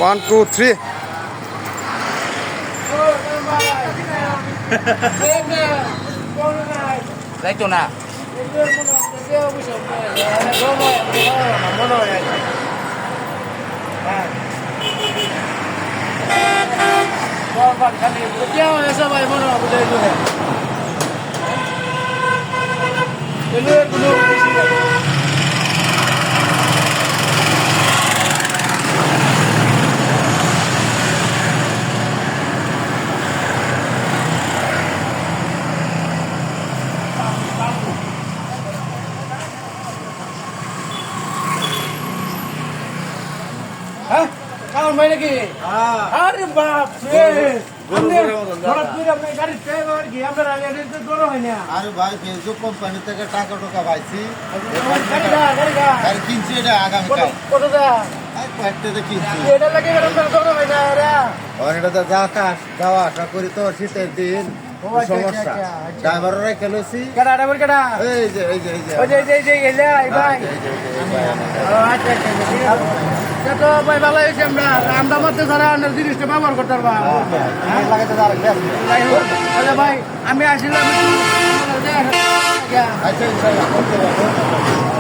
1 2 3 যাইতো না সবাই মনে বুঝাই হ্যাঁ কারণ ভাই নাকি আরে বাপ রে আরে ভাই ফেসবুক কোম্পানি থেকে টাকা টাকা পাইছি কিনছি এটা আগামীকাল কয়েকটাতে কিনছি এটা তো যাওয়া আসা করি তো শীতের দিন সমস্যা ড্রাইভাররা খেলেছি এই যে এই যে এই যে ভাই ভালো হয়েছে আমরা মধ্যে সারা জিনিসটা ব্যবহার করতে পারবা ভাই আমি আসলাম আচ্ছা ইনশাল্লাহ করতে পারবো